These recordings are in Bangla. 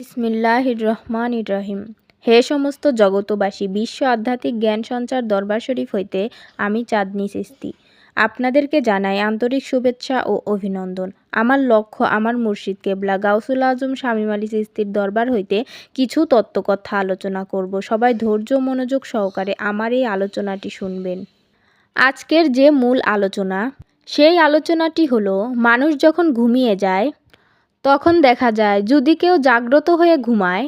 বিসমিল্লাহির রহমানির রহিম। হে সমস্ত জগতবাসী, বিশ্ব আধ্যাত্মিক জ্ঞান সঞ্চার দরবার শরীফ হইতে আমি চাঁদনী চিশতি আপনাদেরকে জানাই আন্তরিক শুভেচ্ছা ও অভিনন্দন। আমার লক্ষ্য আমার মুর্শিদ কেবলা গাউসুল আজম শামীম আলী চিশতির দরবার হইতে কিছু তত্ত্বকথা আলোচনা করব। সবাই ধৈর্য মনোযোগ সহকারে আমার এই আলোচনাটি শুনবেন। আজকের যে মূল আলোচনা, সেই আলোচনাটি হলো মানুষ যখন ঘুমিয়ে যায় তখন দেখা যায় যদি কেউ জাগ্রত হয়ে ঘুমায়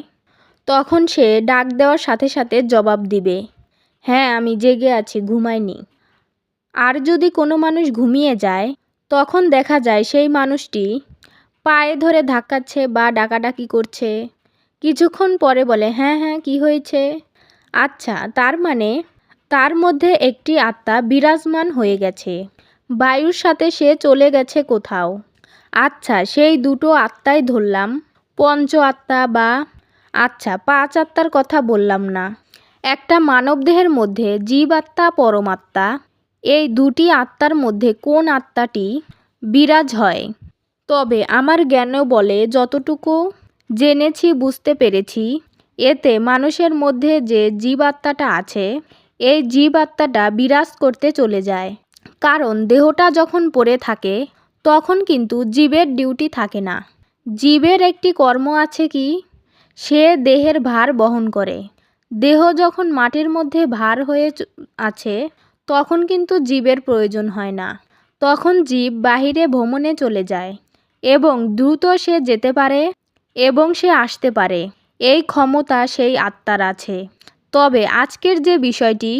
তখন সে ডাক দেওয়ার সাথে সাথে জবাব দিবে, হ্যাঁ আমি জেগে আছি, ঘুমাইনি। আর যদি কোনো মানুষ ঘুমিয়ে যায় তখন দেখা যায় সেই মানুষটি পায়ে ধরে ধাক্কাচ্ছে বা ডাকাডাকি করছে। কিছুক্ষণ পরে বলে, হ্যাঁ হ্যাঁ কি হয়েছে। আচ্ছা, তার মানে তার মধ্যে একটি আত্মা বিরাজমান হয়ে গেছে, বায়ুর সাথে সে চলে গেছে কোথাও। আচ্ছা, সেই দুটো আত্মাই ধরলাম, পঞ্চ আত্মা বা আচ্ছা 5 আত্মার কথা বললাম না। একটা মানবদেহের মধ্যে জীবাত্মা পরমাত্মা, এই দুটি আত্মার মধ্যে কোন আত্মাটি বিরাজ হয়? তবে আমার জ্ঞানও বলে যতটুকু জেনেছি বুঝতে পেরেছি, এতে মানুষের মধ্যে যে জীবাত্মাটা আছে এই জীবাত্মাটা বিরাজ করতে চলে যায়। কারণ দেহটা যখন পড়ে থাকে তখন কিন্তু জীবের ডিউটি থাকে না। জীবের একটি কর্ম আছে কি, সে দেহের ভার বহন করে। দেহ যখন মাটির মধ্যে ভার হয়ে আছে তখন কিন্তু জীবের প্রয়োজন হয় না। তখন জীব বাহিরে ভ্রমণে চলে যায় এবং দ্রুত সে যেতে পারে এবং সে আসতে পারে, এই ক্ষমতা সেই আত্মার আছে। তবে আজকের যে বিষয়টি,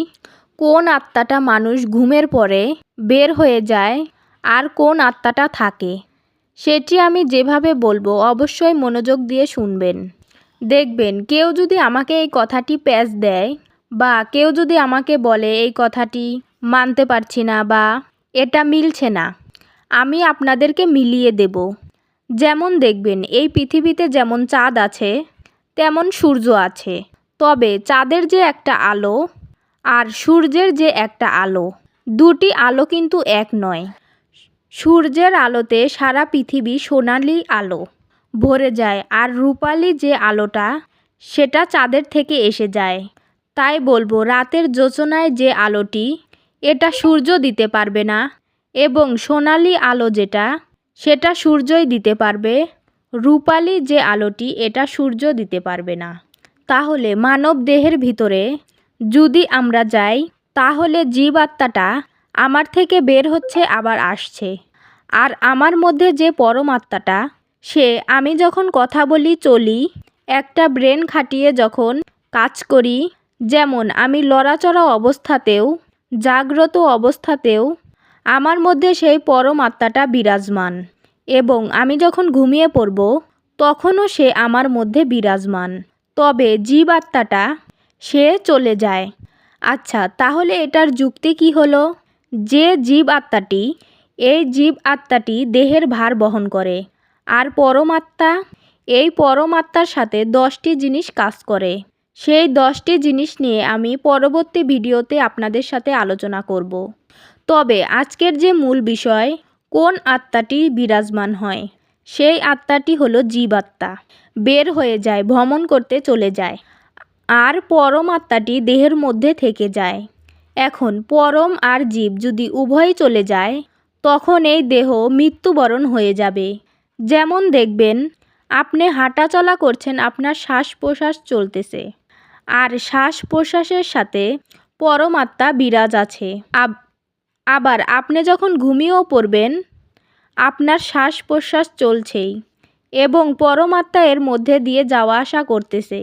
কোন আত্মাটা মানুষ ঘুমের পরে বের হয়ে যায় আর কোন আত্মাটা থাকে, সেটি আমি যেভাবে বলবো অবশ্যই মনোযোগ দিয়ে শুনবেন। দেখবেন কেউ যদি আমাকে এই কথাটি প্যাচ দেয় বা কেউ যদি আমাকে বলে এই কথাটি মানতে পারছি না বা এটা মিলছে না, আমি আপনাদেরকে মিলিয়ে দেব। যেমন দেখবেন এই পৃথিবীতে যেমন চাঁদ আছে তেমন সূর্য আছে, তবে চাঁদের যে একটা আলো আর সূর্যের যে একটা আলো, দুটি আলো কিন্তু এক নয়। সূর্যের আলোতে সারা পৃথিবী সোনালি আলো ভরে যায় আর রূপালি যে আলোটা সেটা চাঁদের থেকে এসে যায়। তাই বলবো রাতের যোচনায় যে আলোটি এটা সূর্য দিতে পারবে না এবং সোনালি আলো যেটা সেটা সূর্যই দিতে পারবে। রূপালি যে আলোটি এটা সূর্য দিতে পারবে না। তাহলে মানব দেহের ভিতরে যদি আমরা যাই তাহলে জীবাত্মাটা আমার থেকে বের হচ্ছে আবার আসছে। আর আমার মধ্যে যে পরমাত্মাটা, সে আমি যখন কথা বলি চলি একটা ব্রেন খাটিয়ে যখন কাজ করি, যেমন আমি লড়াচড়া অবস্থাতেও জাগ্রত অবস্থাতেও আমার মধ্যে সেই পরমাত্মাটা বিরাজমান এবং আমি যখন ঘুমিয়ে পড়ব তখনও সে আমার মধ্যে বিরাজমান। তবে জীবাত্মাটা সে চলে যায়। আচ্ছা, তাহলে এটার যুক্তি কি হলো? যে জীব আত্মাটি, এই জীব আত্মাটি দেহের ভার বহন করে আর পরমাত্মা, এই পরমাত্মার সাথে 10টি জিনিস কাজ করে। সেই 10টি জিনিস নিয়ে আমি পরবর্তী ভিডিওতে আপনাদের সাথে আলোচনা করব। তবে আজকের যে মূল বিষয়, কোন আত্মাটি বিরাজমান হয়, সেই আত্মাটি হলো জীবাত্মা। বের হয়ে যায়, ভ্রমণ করতে চলে যায় আর পরম আত্মাটি দেহের মধ্যে থেকে যায়। এখন পরম আর জীব যদি উভয়ই চলে যায় তখন এই দেহ মৃত্যুবরণ হয়ে যাবে। যেমন দেখবেন আপনি হাঁটা চলা করছেন, আপনার শ্বাস প্রশ্বাস চলতেছে আর শ্বাস প্রশ্বাসের সাথে পরমাত্মা বিরাজ আছে। আবার আপনি যখন ঘুমিয়েও পড়বেন আপনার শ্বাস প্রশ্বাস চলছেই এবং পরমাত্মা এর মধ্যে দিয়ে যাওয়া আসা করতেছে।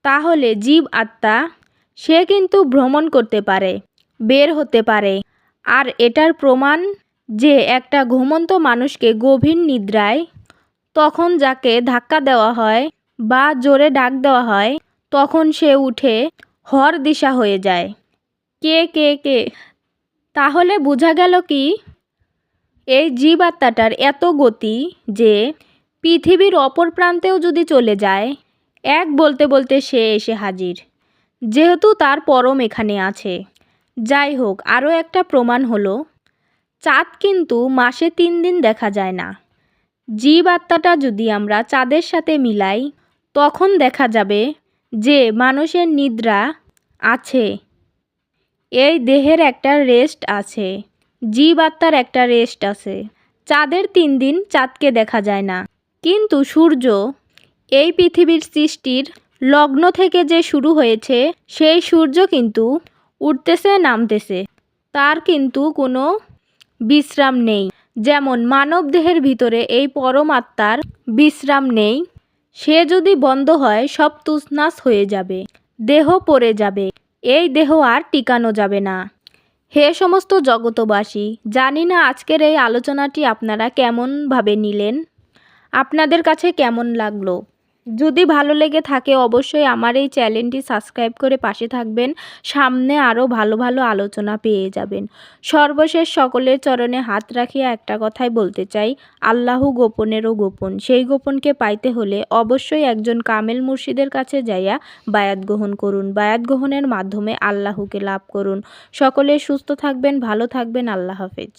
তাহলে জীব আত্মা সে কিন্তু ভ্রমণ করতে পারে, বের হতে পারে। আর এটার প্রমাণ যে একটা ঘুমন্ত মানুষকে গভীর নিদ্রায় তখন যাকে ধাক্কা দেওয়া হয় বা জোরে ডাক দেওয়া হয় তখন সে উঠে হর দিশা হয়ে যায়। কে কে কে তাহলে বোঝা গেল কি, এই জীবাত্মাটার এত গতি যে পৃথিবীর অপর প্রান্তেও যদি চলে যায় এক বলতে বলতে সে এসে হাজির, যেহেতু তার পরম এখানে আছে। যাই হোক, আরও একটা প্রমাণ হলো চাঁদ কিন্তু মাসে 3 দিন দেখা যায় না। জীব আত্মাটা যদি আমরা চাঁদের সাথে মিলাই তখন দেখা যাবে যে মানুষের নিদ্রা আছে, এই দেহের একটা রেস্ট আছে, জীব আত্মার একটা রেস্ট আছে। চাঁদের 3 দিন চাঁদকে দেখা যায় না, কিন্তু সূর্য এই পৃথিবীর সৃষ্টির লগ্ন থেকে যে শুরু হয়েছে সেই সূর্য কিন্তু উঠতেছে নামতেছে, তার কিন্তু কোনো বিশ্রাম নেই। যেমন মানব দেহের ভিতরে এই পরমাত্মার বিশ্রাম নেই, সে যদি বন্ধ হয় সব তুছনাছ হয়ে যাবে, দেহ পড়ে যাবে, এই দেহ আর টিকানো যাবে না। হে সমস্ত জগতবাসী, জানি না আজকের এই আলোচনাটি আপনারা কেমনভাবে নিলেন, আপনাদের কাছে কেমন লাগলো। যদি ভালো লেগে থাকে অবশ্যই আমার এই চ্যানেলটি সাবস্ক্রাইব করে পাশে থাকবেন, সামনে আরও ভালো ভালো আলোচনা পেয়ে যাবেন। সর্বশেষ সকলের চরণে হাত রাখিয়া একটা কথাই বলতে চাই, আল্লাহ গোপনেরও গোপন, সেই গোপনকে পাইতে হলে অবশ্যই একজন কামেল মুর্শিদের কাছে যাইয়া বায়াত গ্রহণ করুন, বায়াত গ্রহণের মাধ্যমে আল্লাহকে লাভ করুন। সকলে সুস্থ থাকবেন, ভালো থাকবেন, আল্লাহ হাফেজ।